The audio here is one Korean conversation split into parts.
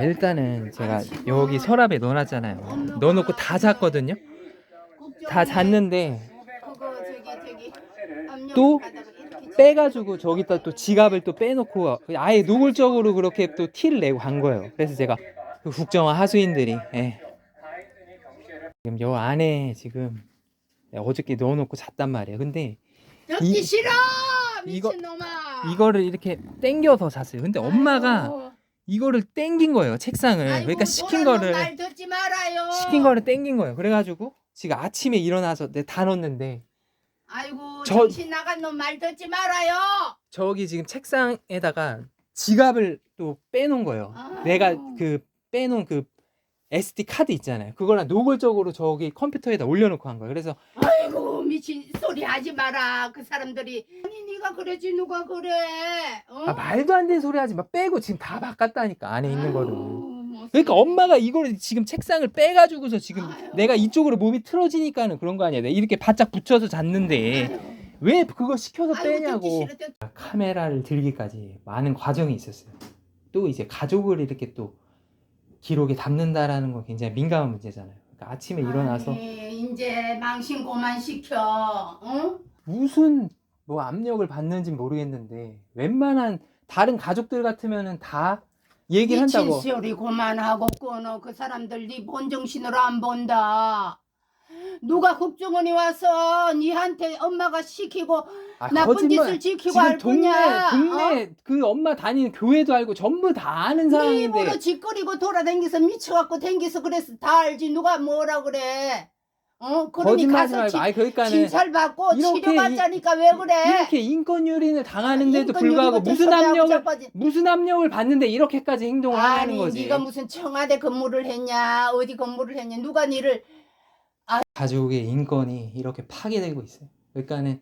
일단은 제가 여기 서랍에 넣어놨잖아요. 넣어놓고 다 잤거든요. 다 잤는데 또 빼가지고 저기다 또 지갑을 또 빼놓고 아예 노골적으로 그렇게 또 티를 내고 간 거예요. 그래서 제가 그 국정화 하수인들이 지금 요 안에 지금 어저께 넣어놓고 잤단 말이에요. 근데 듣기 싫어 이거- 미친놈아. 이거를 이렇게 당겨서 잤어요. 근데 엄마가 아이고, 이거를 당긴 거예요, 책상을. 그러니까 시킨 거를 말 듣지 말아요. 당긴 거예요. 그래가지고 지금 아침에 일어나서 다 넣었는데 아이고 저- 정신 나간 놈 말 듣지 말아요. 저기 지금 책상에다가 지갑을 또 빼놓은 거예요. 아유. 내가 그 빼놓은 그 SD 카드 있잖아요. 그거랑 노골적으로 저기 컴퓨터에다 올려놓고 한 거예요. 그래서 아이고 미친 소리 하지 마라. 그 사람들이 아니 네가 그러지 누가 그래. 어? 말도 안 되는 소리 하지 마. 빼고 지금 다 바꿨다니까, 안에 있는 거를. 뭐 그러니까 엄마가 이거를 지금 책상을 빼가지고서 지금 아유. 내가 이쪽으로 몸이 틀어지니까는 그런 거 아니야. 내가 이렇게 바짝 붙여서 잤는데 아유. 왜 그거 시켜서 아이고, 빼냐고. 듣기 싫어, 카메라를 들기까지 많은 과정이 있었어요. 또 이제 가족을 이렇게 또 기록에 담는다라는 건 굉장히 민감한 문제잖아요. 그러니까 아침에 일어나서 아니, 이제 망신 고만 시켜. 응? 무슨 뭐 압력을 받는지 모르겠는데 웬만한 다른 가족들 같으면은 다 얘기를 미친 한다고. 소리 그만하고 끊어. 그 사람들 네 본정신으로 안 본다. 누가 국정원이 와서 니한테 엄마가 시키고 나쁜 거짓말. 짓을 지키고 지금 할 거냐? 동네 그 엄마 다니는 교회도 알고 전부 다 아는 네 상황인데 입으로 짓거리고 돌아다니면서 미쳐갖고 댕기서 그래서 다 알지. 누가 뭐라 그래. 그러니 거짓말하지 가서 말고. 그러니까는 진찰 받고 이렇게 치료받자니까 왜 그래? 이렇게 인권 유린을 당하는데도 인권 불구하고 유리고 무슨 무슨 압력을 받는데 이렇게까지 행동을 하는 아니 거지. 네가 무슨 청와대 근무를 했냐 어디 근무를 했냐 누가 니를 가족의 인권이 이렇게 파괴되고 있어요. 그러니까는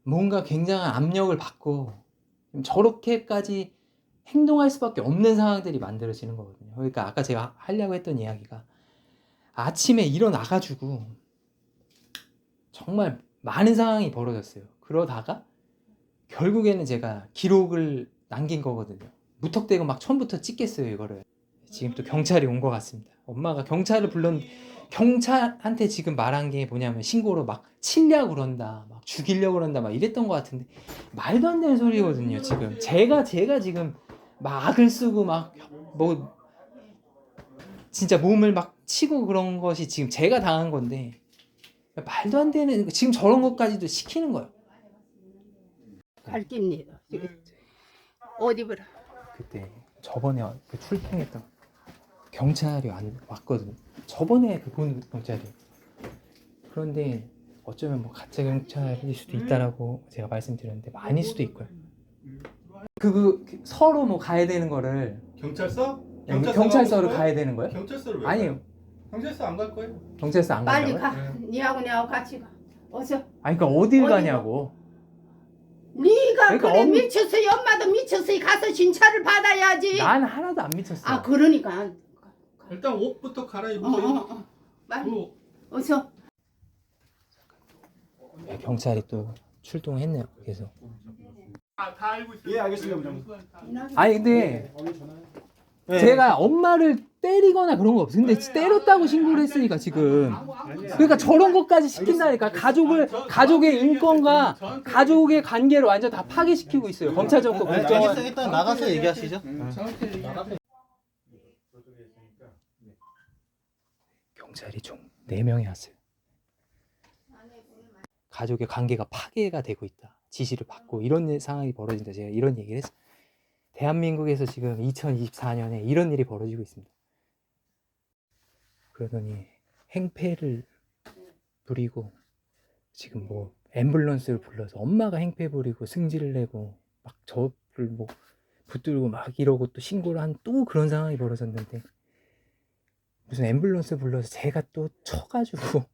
뭔가 굉장한 압력을 받고 저렇게까지 행동할 수밖에 없는 상황들이 만들어지는 거거든요. 그러니까 아까 제가 하려고 했던 이야기가 아침에 일어나가지고 정말 많은 상황이 벌어졌어요. 그러다가 결국에는 제가 기록을 남긴 거거든요. 무턱대고 막 처음부터 찍겠어요, 이거를. 지금 또 경찰이 온 것 같습니다. 엄마가 경찰을 경찰한테 지금 말한 게 뭐냐면 신고로 막 치려고 그런다, 막 죽이려고 그런다, 막 이랬던 것 같은데 말도 안 되는 소리거든요. 지금 제가 지금 막 악을 쓰고 막 뭐 진짜 몸을 막 치고 그런 것이 지금 제가 당한 건데 말도 안 되는 지금 저런 것까지도 시키는 거예요. 밝힙니다. 어디 보라. 그때 저번에 그 출동했던 경찰이 왔거든요. 저번에 그 본 경찰이. 그런데 어쩌면 뭐 가짜 경찰일 수도 있다라고 제가 말씀드렸는데 아닐 수도 있고요. 서로 뭐 가야 되는 거를 경찰서? 경찰서를 가야 되는 거예요? 경찰서를 왜 아니요. 가요? 경찰서 안 갈 거예요? 경찰서 안 빨리 간다고요? 가. 니하고 내하고 같이 가. 어서. 아니 그러니까 어딜 어디로? 가냐고. 네가 그러니까 그래 미쳤어. 엄마도 미쳤어. 가서 진찰을 받아야지. 난 하나도 안 미쳤어. 아 그러니까. 일단 옷부터 갈아입으세요. 빨리. 뭐, 어서. 경찰이 또 출동했네요. 그래서 다 알고 있어요. 예, 알겠습니다, 부장님. 아니 근데 네. 제가 엄마를 때리거나 그런 거 없어요. 근데 때렸다고 신고를 했으니까 지금. 그러니까 저런 것까지 시킨다니까. 가족의 인권과 가족의 관계를 완전 다 파괴시키고 있어요. 검찰 정권 네, 국정원. 알겠어요. 일단 나가서 얘기하시죠. 경찰이 총 4명이 왔어요. 가족의 관계가 파괴가 되고 있다. 지시를 받고 이런 상황이 벌어진다. 제가 이런 얘기를 했어요. 대한민국에서 지금 2024년에 이런 일이 벌어지고 있습니다. 그러더니 행패를 부리고 지금 뭐 앰뷸런스를 불러서 엄마가 행패 부리고 승질을 내고 막 저를 뭐 붙들고 막 이러고 또 신고를 한 또 그런 상황이 벌어졌는데 무슨 앰뷸런스 불러서 제가 또 쳐가지고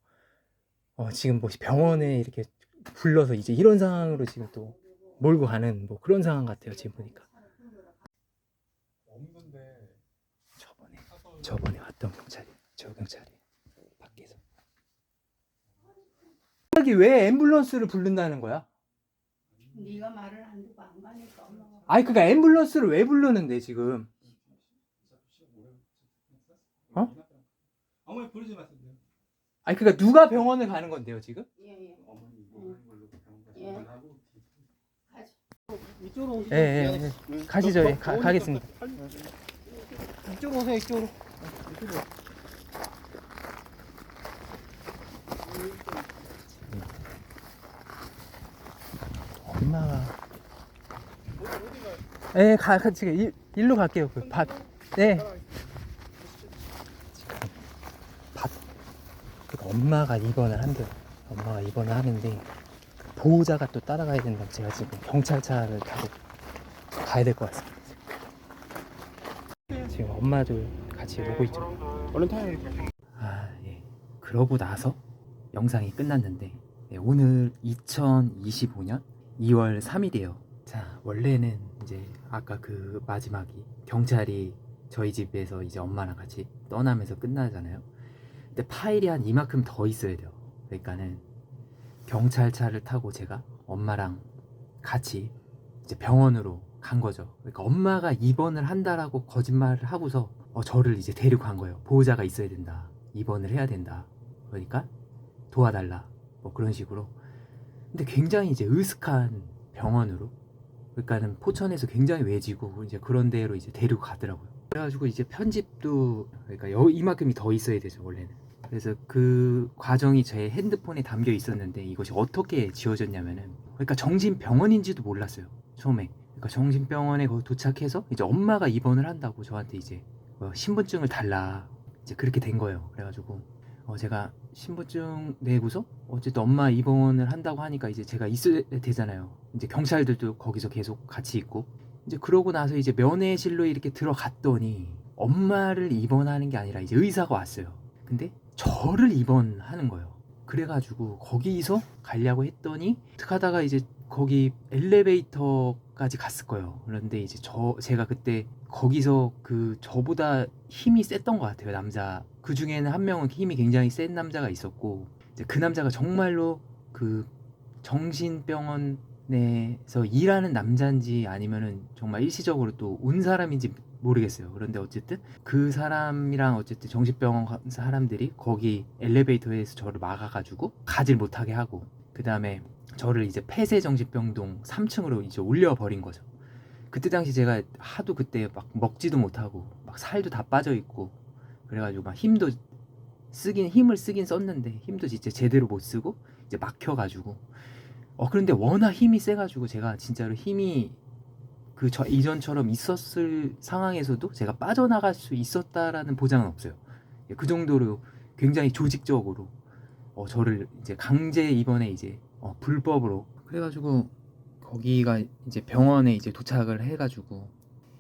지금 뭐 병원에 이렇게 불러서 이제 이런 상황으로 지금 또 몰고 가는 뭐 그런 상황 같아요. 지금 보니까 저번에 왔던 경찰이 저 경찰이 밖에서 갑자기 왜 앰뷸런스를 부른다는 거야? 네가 말을 안 듣고 안 가니까 엄마가. 아니 그러니까 앰뷸런스를 왜 부르는데 지금 어? 어머니 부르지 마세요. 아니 그러니까 누가 병원을 가는 건데요 지금? 예. 어머니 이거 하는 걸로 예. 병원 하고 이쪽으로 오시죠. 예. 가시죠. 예, 가겠습니다. 이쪽으로 오세요. 이쪽으로. 엄마가 예, 지금 일로 갈게요. 그 밭. 네. 지금 밭. 그러니까 엄마가 입원을 한대요. 엄마가 입원을 하는데 보호자가 또 따라가야 된다고 제가 지금 경찰차를 타고 가야 될 것 같습니다. 지금 엄마도 같이 오고 있죠. 얼른 타요. 아, 예. 그러고 나서 영상이 끝났는데 네, 오늘 2025년 2월 3일이에요. 자, 원래는 이제 아까 그 마지막이 경찰이 저희 집에서 이제 엄마랑 같이 떠나면서 끝나잖아요. 근데 파일이 한 이만큼 더 있어야 돼요. 그러니까는 경찰차를 타고 제가 엄마랑 같이 이제 병원으로 간 거죠. 그러니까 엄마가 입원을 한다라고 거짓말을 하고서 저를 이제 데리고 간 거예요. 보호자가 있어야 된다. 입원을 해야 된다. 그러니까 도와달라. 뭐 그런 식으로. 근데 굉장히 이제 으슥한 병원으로, 그러니까는 포천에서 굉장히 외지고 이제 그런 데로 이제 데리고 가더라고요. 그래가지고 이제 편집도 그러니까 이만큼이 더 있어야 되죠 원래는. 그래서 그 과정이 제 핸드폰에 담겨 있었는데 이것이 어떻게 지워졌냐면은, 그러니까 정신병원인지도 몰랐어요 처음에. 그러니까 정신병원에 거기 도착해서 이제 엄마가 입원을 한다고 저한테 이제 신분증을 달라 이제 그렇게 된 거예요. 그래가지고 제가 신분증 내고서 어쨌든 엄마 입원을 한다고 하니까 이제 제가 있어야 되잖아요. 이제 경찰들도 거기서 계속 같이 있고, 이제 그러고 나서 이제 면회실로 이렇게 들어갔더니 엄마를 입원하는 게 아니라 이제 의사가 왔어요. 근데 저를 입원하는 거예요. 그래가지고 거기서 가려고 했더니 하다가 이제 거기 엘리베이터까지 갔을 거예요. 그런데 이제 제가 그때 거기서 그 저보다 힘이 셌던 것 같아요. 남자 그 중에는 한 명은 힘이 굉장히 센 남자가 있었고, 이제 그 남자가 정말로 그 정신병원에서 일하는 남자인지 아니면은 정말 일시적으로 또 온 사람인지 모르겠어요. 그런데 어쨌든 그 사람이랑 어쨌든 정신병원 사람들이 거기 엘리베이터에서 저를 막아가지고 가질 못하게 하고, 그 다음에 저를 이제 폐쇄정신병동 3층으로 이제 올려버린 거죠. 그때 당시 제가 하도 그때 막 먹지도 못하고 막 살도 다 빠져있고 그래가지고 막 힘을 쓰긴 썼는데 힘도 진짜 제대로 못 쓰고 이제 막혀가지고 그런데 워낙 힘이 세가지고 제가 진짜로 힘이 이전처럼 있었을 상황에서도 제가 빠져나갈 수 있었다라는 보장은 없어요. 그 정도로 굉장히 조직적으로 저를 이제 강제 입원에 이제 불법으로. 그래가지고 거기가 이제 병원에 이제 도착을 해가지고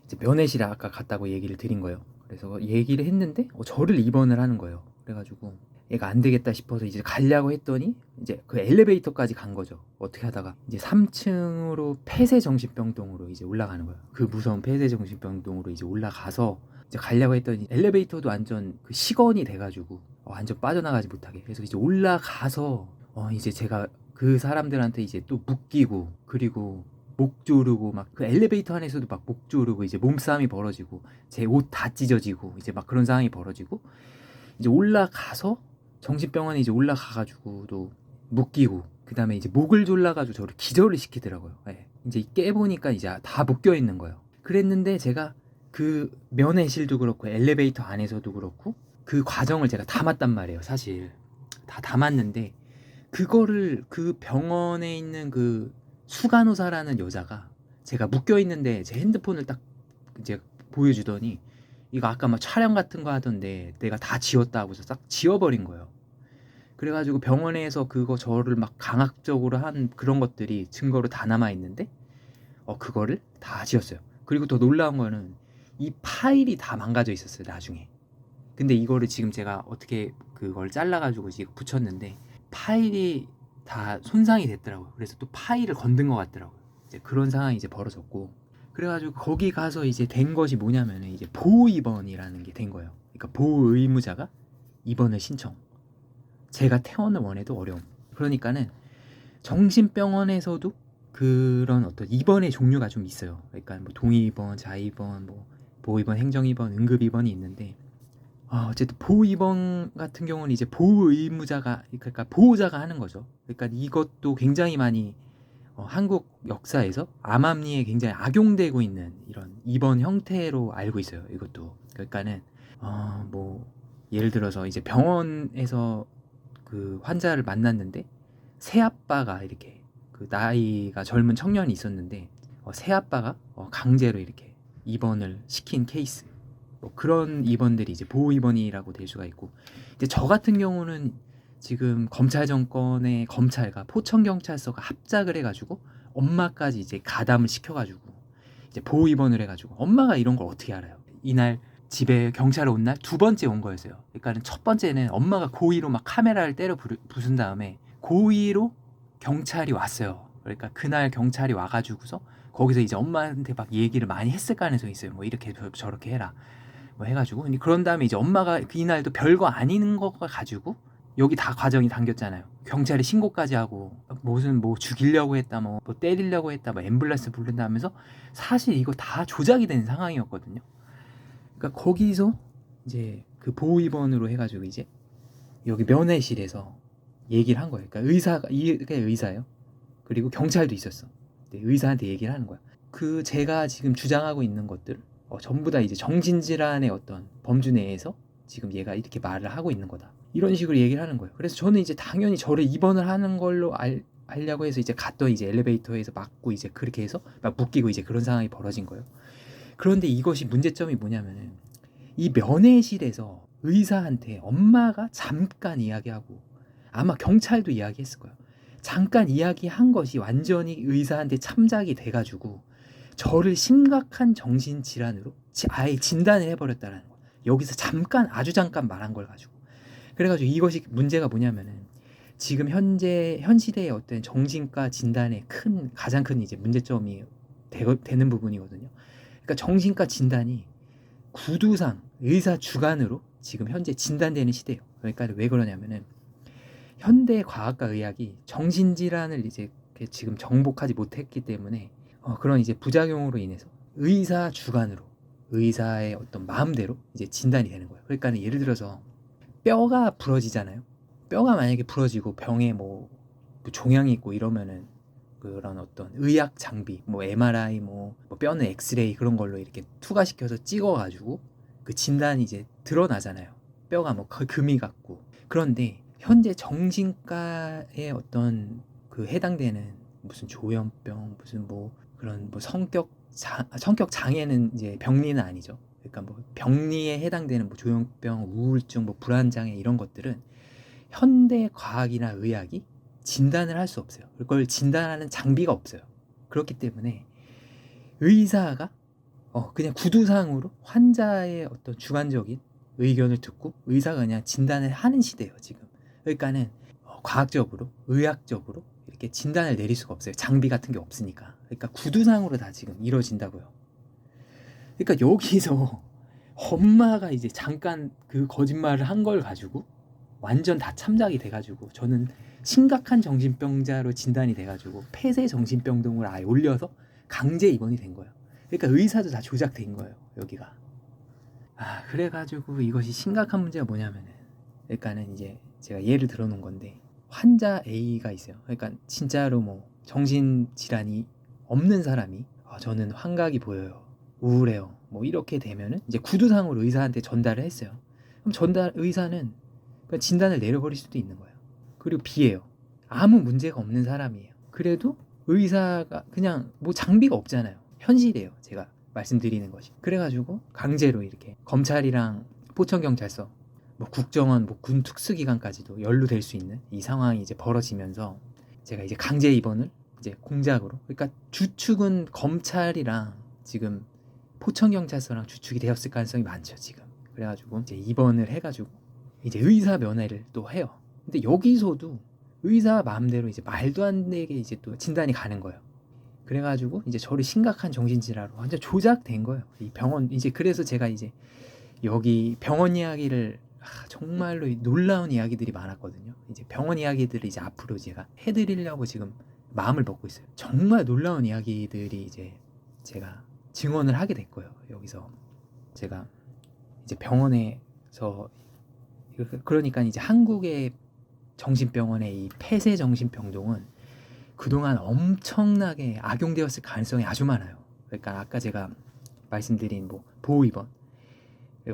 이제 면회실에 아까 갔다고 얘기를 드린 거예요. 그래서 얘기를 했는데 저를 입원을 하는 거예요. 그래가지고 얘가 안 되겠다 싶어서 이제 가려고 했더니 이제 그 엘리베이터까지 간 거죠. 어떻게 하다가 이제 3층으로 폐쇄정신병동으로 이제 올라가는 거예요. 그 무서운 폐쇄정신병동으로 이제 올라가서 이제 가려고 했더니 엘리베이터도 완전 그 시건이 돼가지고 완전 빠져나가지 못하게. 그래서 이제 올라가서 이제 제가 그 사람들한테 이제 또 묶이고, 그리고 목 조르고 막 그 엘리베이터 안에서도 막 목 조르고 이제 몸싸움이 벌어지고 제 옷 다 찢어지고 이제 막 그런 상황이 벌어지고, 이제 올라가서 정신병원에 이제 올라가가지고 또 묶이고, 그 다음에 이제 목을 졸라가지고 저를 기절을 시키더라고요. 네. 이제 깨보니까 이제 다 묶여 있는 거예요. 그랬는데 제가 그 면회실도 그렇고 엘리베이터 안에서도 그렇고 그 과정을 제가 담았단 말이에요. 사실 다 담았는데 그거를 그 병원에 있는 그 수간호사라는 여자가 제가 묶여 있는데 제 핸드폰을 딱 이제 보여주더니 이거 아까 막 촬영 같은 거 하던데 내가 다 지웠다 하고서 싹 지워버린 거예요. 그래가지고 병원에서 그거 저를 막 강압적으로 한 그런 것들이 증거로 다 남아있는데 그거를 다 지웠어요. 그리고 더 놀라운 거는 이 파일이 다 망가져 있었어요 나중에. 근데 이거를 지금 제가 어떻게 그걸 잘라가지고 지금 붙였는데 파일이 다 손상이 됐더라고요. 그래서 또 파일을 건든 것 같더라고요. 이제 그런 상황이 이제 벌어졌고, 그래가지고 거기 가서 이제 된 것이 뭐냐면은 이제 보호 입원이라는 게 된 거예요. 그러니까 보호 의무자가 입원을 신청. 제가 퇴원을 원해도 어려움. 그러니까는 정신병원에서도 그런 어떤 입원의 종류가 좀 있어요. 그러니까 뭐 동의 입원, 자의 입원, 뭐 보호 입원, 행정 입원, 응급 입원이 있는데 어쨌든 보호 입원 같은 경우는 이제 보호 의무자가 그러니까 보호자가 하는 거죠. 그러니까 이것도 굉장히 많이 한국 역사에서 암암리에 굉장히 악용되고 있는 이런 입원 형태로 알고 있어요. 이것도 그러니까는 뭐 예를 들어서 이제 병원에서 그 환자를 만났는데 새아빠가 이렇게 그 나이가 젊은 청년이 있었는데 새아빠가 강제로 이렇게 입원을 시킨 케이스. 뭐 그런 입원들이 이제 보호 입원이라고 될 수가 있고, 이제 저 같은 경우는 지금 검찰 정권의 검찰과 포천 경찰서가 합작을 해가지고 엄마까지 이제 가담을 시켜가지고 이제 보호 입원을 해가지고 엄마가 이런 걸 어떻게 알아요? 이날 집에 경찰 온 날 두 번째 온 거였어요. 그러니까는 첫 번째는 엄마가 고의로 막 카메라를 때려 부순 다음에 고의로 경찰이 왔어요. 그러니까 그날 경찰이 와가지고서 거기서 이제 엄마한테 막 얘기를 많이 했을 가능성이 있어요. 뭐 이렇게 저렇게 해라. 뭐 해가지고 그런 다음에 이제 엄마가 이날도 별거 아닌 거 가지고 여기 다 과정이 당겼잖아요. 경찰에 신고까지 하고 무슨 뭐 죽이려고 했다, 뭐 때리려고 했다, 뭐 앰뷸런스 부른다 하면서 사실 이거 다 조작이 된 상황이었거든요. 그러니까 거기서 이제 그 보호 입원으로 해가지고 이제 여기 면회실에서 얘기를 한 거예요. 그러니까 이게 의사예요. 그리고 경찰도 있었어. 의사한테 얘기를 하는 거야. 그 제가 지금 주장하고 있는 것들 전부 다 이제 정신질환의 어떤 범주 내에서 지금 얘가 이렇게 말을 하고 있는 거다. 이런 식으로 얘기를 하는 거예요. 그래서 저는 이제 당연히 저를 입원을 하는 걸로 알려고 해서 이제 갔더니 이제 엘리베이터에서 맞고 이제 그렇게 해서 막 묶이고 이제 그런 상황이 벌어진 거예요. 그런데 이것이 문제점이 뭐냐면은 이 면회실에서 의사한테 엄마가 잠깐 이야기하고 아마 경찰도 이야기했을 거예요. 잠깐 이야기한 것이 완전히 의사한테 참작이 돼가지고 저를 심각한 정신질환으로 아예 진단을 해버렸다는 거예요. 여기서 잠깐 아주 잠깐 말한 걸 가지고. 그래가지고 이것이 문제가 뭐냐면은 지금 현 시대의 어떤 정신과 진단의 가장 큰 이제 문제점이 되는 부분이거든요. 그러니까 정신과 진단이 구두상 의사 주관으로 지금 현재 진단되는 시대예요. 그러니까 왜 그러냐면은 현대 과학과 의학이 정신질환을 이제 지금 정복하지 못했기 때문에 그런 이제 부작용으로 인해서 의사 주관으로 의사의 어떤 마음대로 이제 진단이 되는 거예요. 그러니까 예를 들어서 뼈가 부러지잖아요. 뼈가 만약에 부러지고 병에 뭐 종양이 있고 이러면은 그런 어떤 의학 장비, 뭐 MRI, 뭐 뼈는 엑스레이 그런 걸로 이렇게 투과시켜서 찍어가지고 그 진단이 이제 드러나잖아요. 뼈가 뭐 금이 같고. 그런데 현재 정신과의 어떤 그 해당되는 무슨 조현병, 무슨 뭐 그런 뭐 성격 장애는 이제 병리는 아니죠. 그러니까 뭐 병리에 해당되는 뭐 조현병, 우울증, 뭐 불안장애 이런 것들은 현대 과학이나 의학이 진단을 할 수 없어요. 그걸 진단하는 장비가 없어요. 그렇기 때문에 의사가 그냥 구두상으로 환자의 어떤 주관적인 의견을 듣고 의사가 그냥 진단을 하는 시대예요, 지금. 그러니까는 과학적으로, 의학적으로 이렇게 진단을 내릴 수가 없어요. 장비 같은 게 없으니까. 그러니까 구두상으로 다 지금 이루어진다고요. 그러니까 여기서 엄마가 이제 잠깐 그 거짓말을 한 걸 가지고 완전 다 참작이 돼가지고 저는 심각한 정신병자로 진단이 돼가지고 폐쇄 정신병동을 아예 올려서 강제 입원이 된 거예요. 그러니까 의사도 다 조작된 거예요, 여기가. 그래가지고 이것이 심각한 문제가 뭐냐면은, 그러니까는 이제 제가 예를 들어놓은 건데, 환자 A가 있어요. 그러니까 진짜로 뭐 정신질환이 없는 사람이 저는 환각이 보여요, 우울해요, 뭐 이렇게 되면은 이제 구두상으로 의사한테 전달을 했어요. 그럼 의사는 그냥 진단을 내려버릴 수도 있는 거예요. 그리고 B예요. 아무 문제가 없는 사람이에요. 그래도 의사가 그냥 뭐 장비가 없잖아요. 현실이에요, 제가 말씀드리는 것이. 그래가지고 강제로 이렇게 검찰이랑 포천경찰서, 뭐 국정원, 뭐 군 특수기관까지도 연루될 수 있는 이 상황이 이제 벌어지면서 제가 이제 강제 입원을 이제 공작으로, 그러니까 주축은 검찰이랑 지금 포천경찰서랑 주축이 되었을 가능성이 많죠, 지금. 그래가지고 이제 입원을 해가지고 이제 의사 면회를 또 해요. 근데 여기서도 의사 마음대로 이제 말도 안 되게 이제 또 진단이 가는 거예요. 그래가지고 이제 저를 심각한 정신질환으로 완전 조작된 거예요, 이 병원. 이제 그래서 제가 이제 여기 병원 이야기를 정말로 놀라운 이야기들이 많았거든요. 이제 병원 이야기들을 이제 앞으로 제가 해드리려고 지금 마음을 먹고 있어요. 정말 놀라운 이야기들이 이제 제가 증언을 하게 될 거예요. 여기서 제가 이제 병원에 그래서 그러니까 이제 한국의 정신병원의 이 폐쇄 정신병동은 그동안 엄청나게 악용되었을 가능성이 아주 많아요. 그러니까 아까 제가 말씀드린 뭐 보호 입원,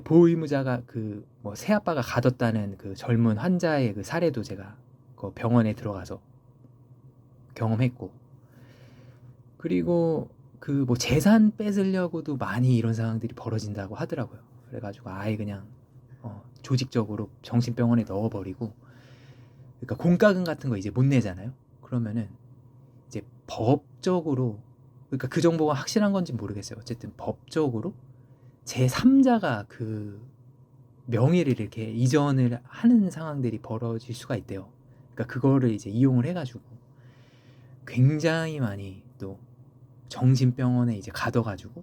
보호 의무자가 그 뭐 새아빠가 가뒀다는 그 젊은 환자의 그 사례도 제가 그 병원에 들어가서 경험했고, 그리고 그 뭐 재산 뺏으려고도 많이 이런 상황들이 벌어진다고 하더라고요. 그래가지고 아예 그냥 조직적으로 정신병원에 넣어버리고, 그러니까 공과금 같은 거 이제 못 내잖아요. 그러면은 이제 법적으로, 그러니까 그 정보가 확실한 건지 모르겠어요. 어쨌든 법적으로 제3자가 그 명의를 이렇게 이전을 하는 상황들이 벌어질 수가 있대요. 그러니까 그거를 이제 이용을 해가지고 굉장히 많이 또 정신병원에 이제 가둬가지고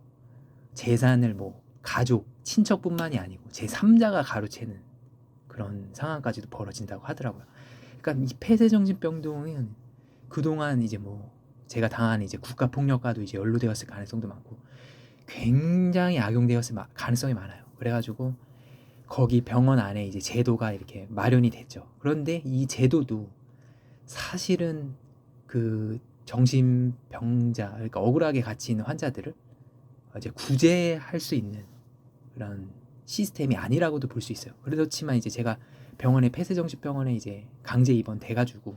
재산을 뭐 가족, 친척뿐만이 아니고 제3자가 가로채는 그런 상황까지도 벌어진다고 하더라고요. 그러니까 이 폐쇄정신병동은 그동안 이제 뭐 제가 당한 이제 국가폭력과도 이제 연루되었을 가능성도 많고 굉장히 악용되었을 가능성이 많아요. 그래가지고 거기 병원 안에 이제 제도가 이렇게 마련이 됐죠. 그런데 이 제도도 사실은 그 정신병자, 그러니까 억울하게 갇혀 있는 환자들을 이제 구제할 수 있는 그런 시스템이 아니라고도 볼 수 있어요. 그렇지만 이제 제가 병원에 폐쇄정신병원에 이제 강제 입원 돼가지고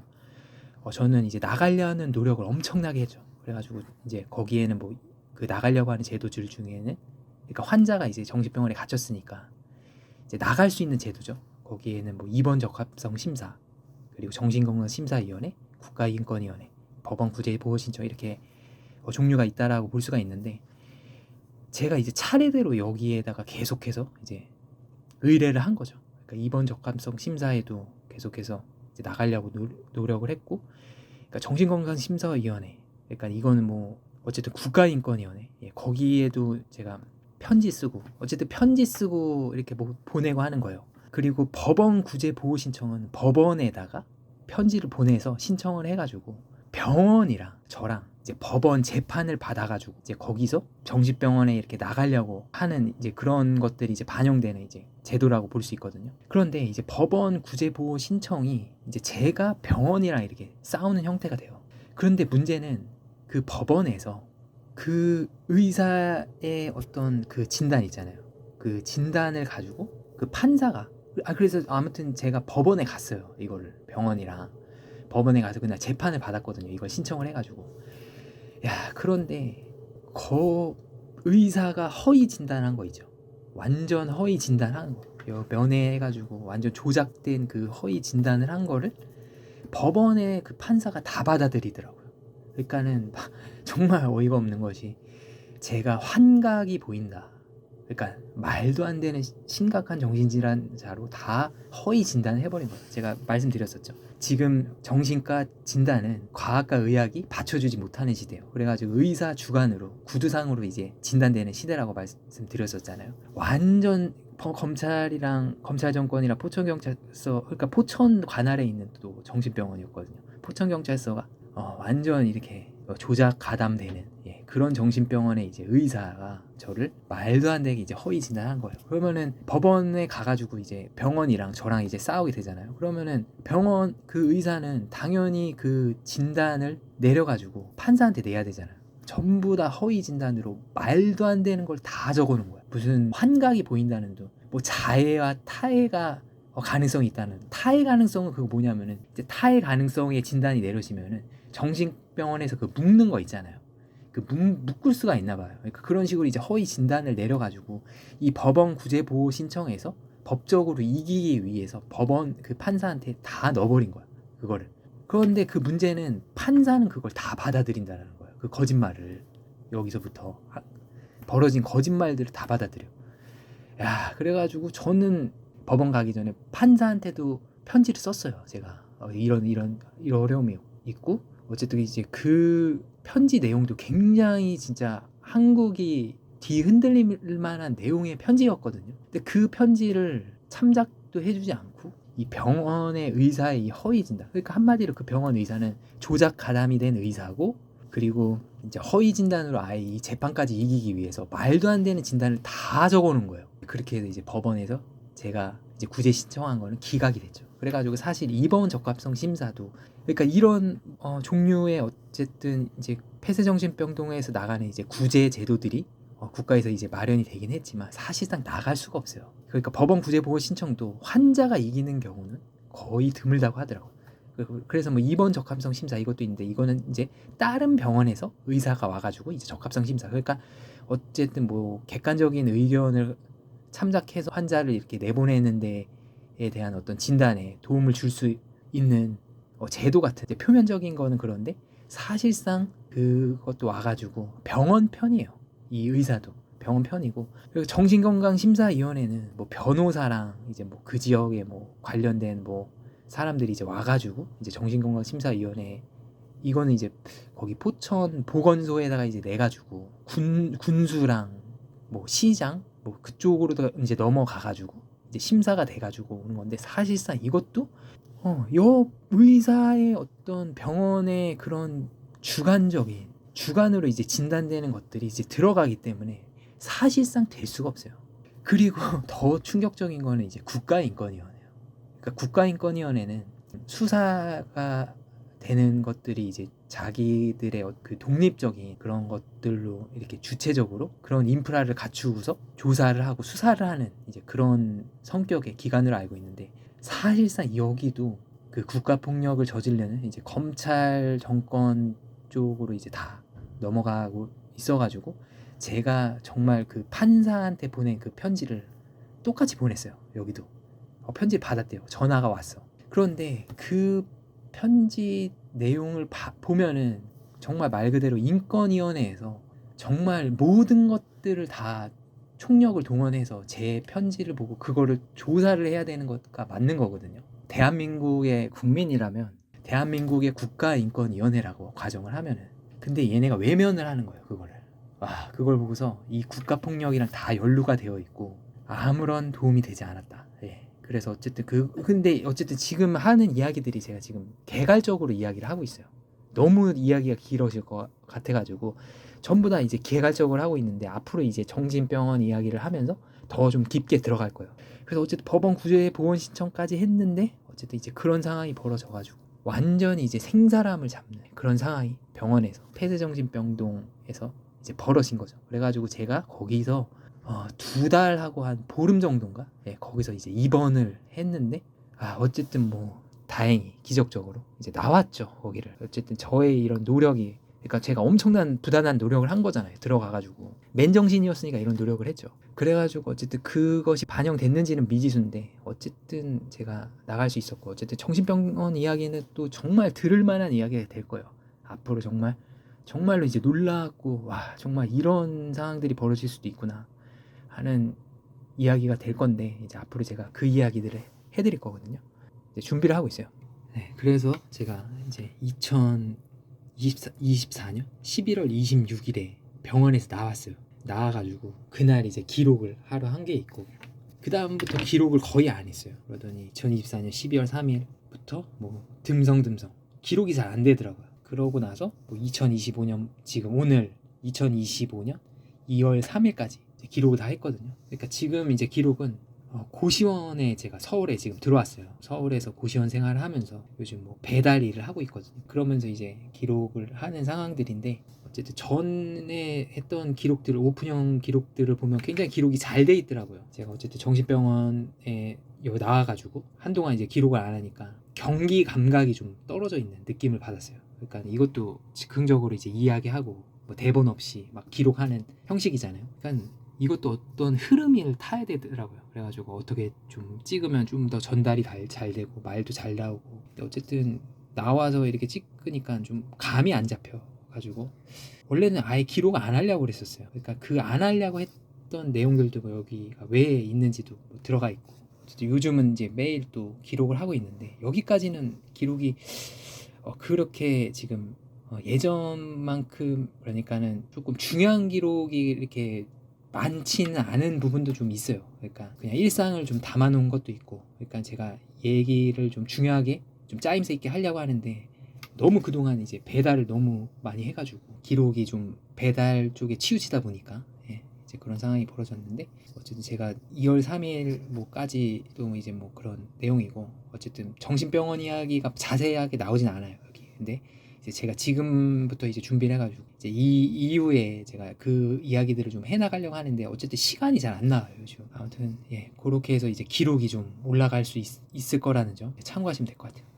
저는 이제 나가려는 노력을 엄청나게 했죠. 그래가지고 이제 거기에는 뭐 그 나가려고 하는 제도들 중에는, 그러니까 환자가 이제 정신병원에 갇혔으니까 이제 나갈 수 있는 제도죠. 거기에는 뭐 입원 적합성 심사, 그리고 정신건강심사위원회, 국가인권위원회, 법원 구제 보호 신청, 이렇게 종류가 있다라고 볼 수가 있는데, 제가 이제 차례대로 여기에다가 계속해서 이제 의뢰를 한 거죠. 그러니까 입원 적합성 심사에도 계속해서 이제 나가려고 노력을 했고, 그러니까 정신건강심사위원회, 그러니까 이거는 뭐 어쨌든 국가인권위원회, 거기에도 제가 편지 쓰고, 어쨌든 편지 쓰고 이렇게 뭐 보내고 하는 거예요. 그리고 법원 구제 보호 신청은 법원에다가 편지를 보내서 신청을 해가지고 병원이랑 저랑 이제 법원 재판을 받아가지고 이제 거기서 정신병원에 이렇게 나가려고 하는 이제 그런 것들이 이제 반영되는 이제 제도라고 볼 수 있거든요. 그런데 이제 법원 구제 보호 신청이 이제 제가 병원이랑 이렇게 싸우는 형태가 돼요. 그런데 문제는 그 법원에서 그 의사의 어떤 그 진단 있잖아요. 그 진단을 가지고 그 판사가, 그래서 아무튼 제가 법원에 갔어요. 이거를 병원이랑 법원에 가서 그날 재판을 받았거든요. 이걸 신청을 해가지고. 야, 그런데 의사가 허위 진단한 거 있죠. 완전 허위 진단한 거, 면회해가지고 완전 조작된 그 허위 진단을 한 거를 법원의 그 판사가 다 받아들이더라고요. 그러니까는 정말 어이가 없는 것이, 제가 환각이 보인다, 그러니까 말도 안 되는 심각한 정신질환자로 다 허위 진단을 해버린 거예요. 제가 말씀드렸었죠. 지금 정신과 진단은 과학과 의학이 받쳐주지 못하는 시대예요. 그래가지고 의사 주관으로 구두상으로 이제 진단되는 시대라고 말씀드렸었잖아요. 완전 검찰이랑 검찰 정권이랑 포천경찰서, 그러니까 포천 관할에 있는 또 정신병원이었거든요. 포천경찰서가 완전 이렇게 조작 가담되는 그런 정신병원의 이제 의사가 저를 말도 안 되게 이제 허위 진단한 거예요. 그러면은 법원에 가가지고 이제 병원이랑 저랑 이제 싸우게 되잖아요. 그러면은 병원 그 의사는 당연히 그 진단을 내려가지고 판사한테 내야 되잖아요. 전부 다 허위 진단으로 말도 안 되는 걸 다 적어놓은 거야. 무슨 환각이 보인다는 둥, 뭐 자해와 타해가 가능성이 있다는, 타해 가능성은 그거 뭐냐면은 이제 타해 가능성의 진단이 내려지면은 정신병원에서 그 묶는 거 있잖아요. 그 묶을 수가 있나 봐요. 그러니까 그런 식으로 이제 허위 진단을 내려가지고 이 법원 구제 보호 신청에서 법적으로 이기기 위해서 법원 그 판사한테 다 넣어버린 거야, 그거를. 그런데 그 문제는 판사는 그걸 다 받아들인다는 거예요. 그 거짓말을, 여기서부터 벌어진 거짓말들을 다 받아들여. 야, 그래가지고 저는 법원 가기 전에 판사한테도 편지를 썼어요. 제가 이런 어려움이 있고, 어쨌든 이제 그 편지 내용도 굉장히 진짜 한국이 뒤흔들릴 만한 내용의 편지였거든요. 근데 그 편지를 참작도 해주지 않고 이 병원의 의사의 이 허위 진단, 그러니까 한마디로 그 병원 의사는 조작 가담이 된 의사고, 그리고 이제 허위 진단으로 아예 이 재판까지 이기기 위해서 말도 안 되는 진단을 다 적어놓은 거예요. 그렇게 해서 이제 법원에서 제가 이제 구제 신청한 거는 기각이 됐죠. 그래가지고 사실 이번 적합성 심사도 그러니까 이런 종류의 어쨌든 이제 폐쇄정신병동에서 나가는 이제 구제 제도들이 국가에서 이제 마련이 되긴 했지만 사실상 나갈 수가 없어요. 그러니까 법원 구제 보호 신청도 환자가 이기는 경우는 거의 드물다고 하더라고요. 그래서 뭐 이번 적합성 심사 이것도 있는데 이거는 이제 다른 병원에서 의사가 와가지고 이제 적합성 심사 그러니까 어쨌든 뭐 객관적인 의견을 참작해서 환자를 이렇게 내보내는 데에 대한 어떤 진단에 도움을 줄 수 있는 제도 같은데 표면적인 거는 그런데 사실상 그것도 와가지고 병원 편이에요. 이 의사도 병원 편이고 그리고 정신건강심사위원회는 뭐 변호사랑 이제 뭐 그 지역에 뭐 관련된 뭐 사람들이 이제 와가지고 이제 정신건강심사위원회 이거는 이제 거기 포천 보건소에다가 이제 내가지고 군수랑 뭐 시장 뭐 그쪽으로 이제 넘어가가지고 이제 심사가 돼가지고 오는 건데 사실상 이것도 옆 의사의 어떤 병원의 그런 주관으로 이제 진단되는 것들이 이제 들어가기 때문에 사실상 될 수가 없어요. 그리고 더 충격적인 거는 이제 국가인권위원회예요. 그러니까 국가인권위원회는 수사가 되는 것들이 이제 자기들의 그 독립적인 그런 것들로 이렇게 주체적으로 그런 인프라를 갖추고서 조사를 하고 수사를 하는 이제 그런 성격의 기관으로 알고 있는데 사실상 여기도 그 국가폭력을 저지르는 이제 검찰 정권 쪽으로 이제 다 넘어가고 있어가지고 제가 정말 그 판사한테 보낸 그 편지를 똑같이 보냈어요. 여기도 편지 받았대요. 전화가 왔어. 그런데 그 편지 내용을 보면은 정말 말 그대로 인권위원회에서 정말 모든 것들을 다 총력을 동원해서 제 편지를 보고 그거를 조사를 해야 되는 것과 맞는 거거든요. 대한민국의 국민이라면 대한민국의 국가인권위원회라고 가정을 하면은 근데 얘네가 외면을 하는 거예요. 그걸 보고서 이 국가폭력이랑 다 연루가 되어 있고 아무런 도움이 되지 않았다. 예. 그래서 어쨌든 근데 어쨌든 지금 하는 이야기들이 제가 지금 개괄적으로 이야기를 하고 있어요. 너무 이야기가 길어질 것 같아가지고 전부 다 이제 개괄적으로 하고 있는데 앞으로 이제 정신병원 이야기를 하면서 더 좀 깊게 들어갈 거예요. 그래서 어쨌든 법원 구제 보원 신청까지 했는데 어쨌든 이제 그런 상황이 벌어져가지고 완전히 이제 생사람을 잡는 그런 상황이 병원에서 폐쇄정신병동에서 이제 벌어진 거죠. 그래가지고 제가 거기서 2달 하고 한 보름 정도인가? 예, 거기서 이제 입원을 했는데 어쨌든 뭐 다행히 기적적으로 이제 나왔죠. 거기를. 어쨌든 저의 이런 노력이 그러니까 제가 엄청난 부단한 노력을 한 거잖아요. 들어가가지고 맨정신이었으니까 이런 노력을 했죠. 그래가지고 어쨌든 그것이 반영됐는지는 미지수인데 어쨌든 제가 나갈 수 있었고 어쨌든 정신병원 이야기는 또 정말 들을 만한 이야기가 될 거예요. 앞으로 정말로 이제 놀랍고 와 정말 이런 상황들이 벌어질 수도 있구나 하는 이야기가 될 건데 이제 앞으로 제가 그 이야기들을 해드릴 거거든요. 이제 준비를 하고 있어요. 네, 그래서 제가 이제 2024년 11월 26일에 병원에서 나왔어요. 나와가지고 그날 이제 기록을 하루 한 게 있고 그 다음부터 기록을 거의 안 했어요. 그러더니 2024년 12월 3일부터 뭐 듬성듬성 기록이 잘 안 되더라고요. 그러고 나서 뭐 2025년 지금 오늘 2025년 2월 3일까지 기록을 다 했거든요. 그러니까 지금 이제 기록은 고시원에 제가 서울에 지금 들어왔어요. 서울에서 고시원 생활을 하면서 요즘 뭐 배달 일을 하고 있거든요. 그러면서 이제 기록을 하는 상황들인데 어쨌든 전에 했던 기록들을 오픈형 기록들을 보면 굉장히 기록이 잘 돼 있더라고요. 제가 어쨌든 정신병원에 여기 나와가지고 한동안 이제 기록을 안 하니까 경기 감각이 좀 떨어져 있는 느낌을 받았어요. 그러니까 이것도 즉흥적으로 이제 이야기하고 뭐 대본 없이 막 기록하는 형식이잖아요. 그러니까 이것도 어떤 흐름을 타야 되더라고요. 그래가지고 어떻게 좀 찍으면 좀 더 전달이 잘 되고 말도 잘 나오고 근데 어쨌든 나와서 이렇게 찍으니까 좀 감이 안 잡혀가지고 원래는 아예 기록 안 하려고 그랬었어요. 그러니까 그 안 하려고 했던 내용들도 뭐 여기가 왜 있는지도 뭐 들어가 있고 요즘은 이제 매일 또 기록을 하고 있는데 여기까지는 기록이 그렇게 지금 예전만큼 그러니까는 조금 중요한 기록이 이렇게 많지는 않은 부분도 좀 있어요. 그러니까 그냥 일상을 좀 담아놓은 것도 있고 그러니까 제가 얘기를 좀 중요하게 좀 짜임새 있게 하려고 하는데 너무 그동안 이제 배달을 너무 많이 해가지고 기록이 좀 배달 쪽에 치우치다 보니까 이제 그런 상황이 벌어졌는데 어쨌든 제가 2월 3일 뭐까지도 이제 뭐 그런 내용이고 어쨌든 정신병원 이야기가 자세하게 나오진 않아요 여기. 근데 이제 제가 지금부터 이제 준비를 해가지고 이제 이 이후에 제가 그 이야기들을 좀 해나가려고 하는데 어쨌든 시간이 잘 안 나와요 요즘. 아무튼 예 그렇게 해서 이제 기록이 좀 올라갈 수 있을 거라는 점 참고하시면 될 것 같아요.